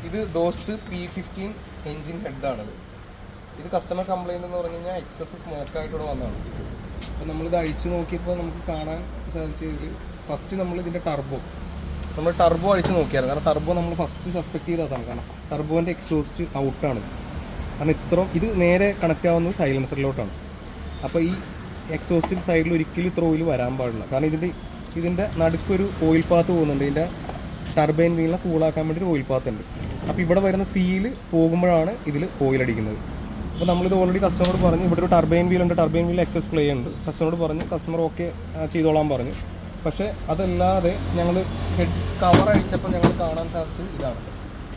ഇത് ദോസ്ത് P15 engine ഹെഡാണിത്. ഇത് customer complaint എന്ന് പറഞ്ഞു കഴിഞ്ഞാൽ എക്സസ് സ്മോക്കായിട്ടൂടെ വന്നതാണ്. അപ്പോൾ നമ്മളിത് അഴിച്ചു നോക്കിയപ്പോൾ നമുക്ക് കാണാൻ സാധിച്ചതിൽ ഫസ്റ്റ് നമ്മൾ ഇതിൻ്റെ നമ്മൾ ടർബോ അഴിച്ച് നോക്കിയായിരുന്നു. കാരണം ടർബോ നമ്മൾ ഫസ്റ്റ് സസ്പെക്ട് ചെയ്തതാണ്. കാരണം ടർബോൻ്റെ എക്സോസ്റ്റ് ഔട്ടാണ്. കാരണം ഇത് നേരെ കണക്റ്റ് ആവുന്നത് സൈലൻസറിലോട്ടാണ്. അപ്പോൾ ഈ എക്സോസ്റ്റ് സൈഡിൽ ഒരിക്കലും ത്രോയിൽ വരാൻ പാടില്ല. കാരണം ഇതിൻ്റെ നടുക്കൊരു ഓയിൽ പാത്ത് പോകുന്നുണ്ട്. ഇതിൻ്റെ ടർബൈൻ വീലിനെ കൂളാക്കാൻ വേണ്ടി ഒരു ഓയിൽ പാത്ത് ഉണ്ട്. അപ്പോൾ ഇവിടെ വരുന്ന സീല് പോകുമ്പോഴാണ് ഇതിൽ ഓയിൽ അടിക്കുന്നത്. അപ്പോൾ നമ്മളിത് ഓൾറെഡി കസ്റ്റമറോട് പറഞ്ഞു, ഇവിടെ ഒരു ടർബൈൻ വീലുണ്ട്, ടർബൈൻ വീൽ എക്സസ് പ്ലേ ഉണ്ട്. കസ്റ്റമറോട് പറഞ്ഞു, കസ്റ്റമർ ഓക്കെ ചെയ്തോളാൻ പറഞ്ഞു. പക്ഷേ അതല്ലാതെ ഞങ്ങൾ ഹെഡ് കവർ അഴിച്ചപ്പോൾ ഞങ്ങൾ കാണാൻ സാധിച്ചത് ഇതാണ്.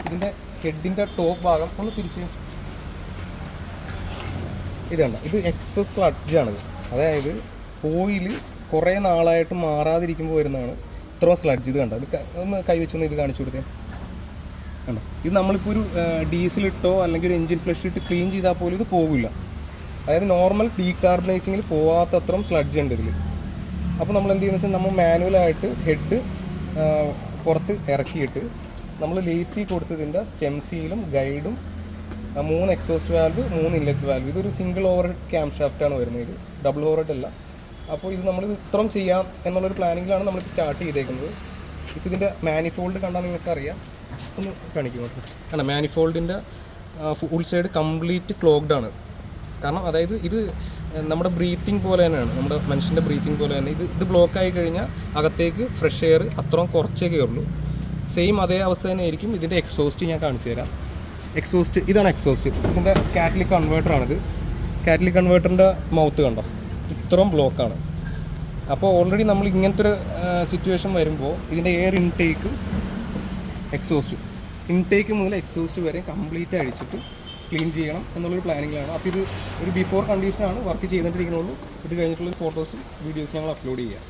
ഇതിൻ്റെ ഹെഡിൻ്റെ ടോപ്പ് ഭാഗം ഒന്ന് തിരിച്ച് ഇതാണ്. ഇത് എക്സസ് സ്ലഡ്ജാണിത്. അതായത് ഓയിൽ കുറേ നാളായിട്ട് മാറാതിരിക്കുമ്പോൾ വരുന്നതാണ് ഇത്രയും സ്ലഡ്ജ്. ഇത് കണ്ടോ, ഇത് ഒന്ന് കൈവച്ചൊന്ന് ഇത് കാണിച്ചു കൊടുത്തേ. കണ്ടോ, ഇത് നമ്മളിപ്പോൾ ഒരു ഡീസലിട്ടോ അല്ലെങ്കിൽ ഒരു എൻജിൻ ഫ്ലഷ് ഇട്ട് ക്ലീൻ ചെയ്താൽ പോലും ഇത് പോകില്ല. അതായത് നോർമൽ ഡീകാർബണൈസിങ്ങിൽ പോകാത്തത്രയും സ്ലഡ്ജ് ഉണ്ട് ഇതിൽ. അപ്പോൾ നമ്മൾ എന്ത് ചെയ്യുന്നത് വെച്ചാൽ നമ്മൾ മാനുവലായിട്ട് ഹെഡ് പുറത്ത് ഇറക്കിയിട്ട് നമ്മൾ ലേത്തി കൊടുത്തതിൻ്റെ സ്റ്റെം സീലും ഗൈഡും 3 എക്സോസ്റ്റ് വാൽവ് 3 ഇൻലെറ്റ് വാൽവ്. ഇതൊരു സിംഗിൾ ഓവർ ഹെഡ് ക്യാം ഷാഫ്റ്റാണ് വരുന്നത്. ഇത് ഡബിൾ ഓവർ ഹെഡ് അല്ല. അപ്പോൾ ഇത് നമ്മളിത് ഇത്രയും ചെയ്യാം എന്നുള്ളൊരു പ്ലാനിങ്ങിലാണ് നമ്മളിപ്പോൾ സ്റ്റാർട്ട് ചെയ്തേക്കുന്നത്. ഇപ്പോൾ ഇതിൻ്റെ മാനിഫോൾഡ് കണ്ടാൽ നിങ്ങൾക്കറിയാം. ഒന്ന് കാണിക്കും കാരണം മാനിഫോൾഡിൻ്റെ ഫുൾ സൈഡ് കംപ്ലീറ്റ് ക്ലോഗ്ഡ് ആണ്. കാരണം അതായത് ഇത് നമ്മുടെ ബ്രീത്തിങ് പോലെ തന്നെയാണ്, നമ്മുടെ മനുഷ്യൻ്റെ ബ്രീത്തിങ് പോലെ തന്നെ. ഇത് ബ്ലോക്ക് ആയി കഴിഞ്ഞാൽ അകത്തേക്ക് ഫ്രഷ് എയർ അത്രയും കുറച്ചേ കയറുള്ളൂ. സെയിം അതേ അവസ്ഥ തന്നെ ആയിരിക്കും ഇതിൻ്റെ എക്സോസ്റ്റ്. ഞാൻ കാണിച്ചു തരാം. എക്സോസ്റ്റ് ഇതാണ് എക്സോസ്റ്റ്. ഇതിൻ്റെ കാറ്റലിക് കൺവേർട്ടറാണിത്. കാറ്റലിക് കൺവേർട്ടറിൻ്റെ മൗത്ത് കണ്ടോ, ഇത്രയും ബ്ലോക്കാണ്. അപ്പോൾ ഓൾറെഡി നമ്മൾ ഇങ്ങനത്തെ ഒരു സിറ്റുവേഷൻ വരുമ്പോൾ ഇതിൻ്റെ എയർ ഇൻടേക്ക് ഇൻടേക്ക് മുതൽ എക്സോസ്റ്റ് വരെ കംപ്ലീറ്റ് അഴിച്ചിട്ട് ക്ലീൻ ചെയ്യണം എന്നുള്ളൊരു പ്ലാനിങ്ങിലാണ്. അപ്പോൾ ഇത് ഒരു ബിഫോർ കണ്ടീഷനാണ്, വർക്ക് ചെയ്തിട്ടിരിക്കുന്നുള്ളൂ. ഇത് കഴിഞ്ഞിട്ടുള്ള ഫോട്ടോസും വീഡിയോസും ഞങ്ങൾ അപ്ലോഡ് ചെയ്യാം.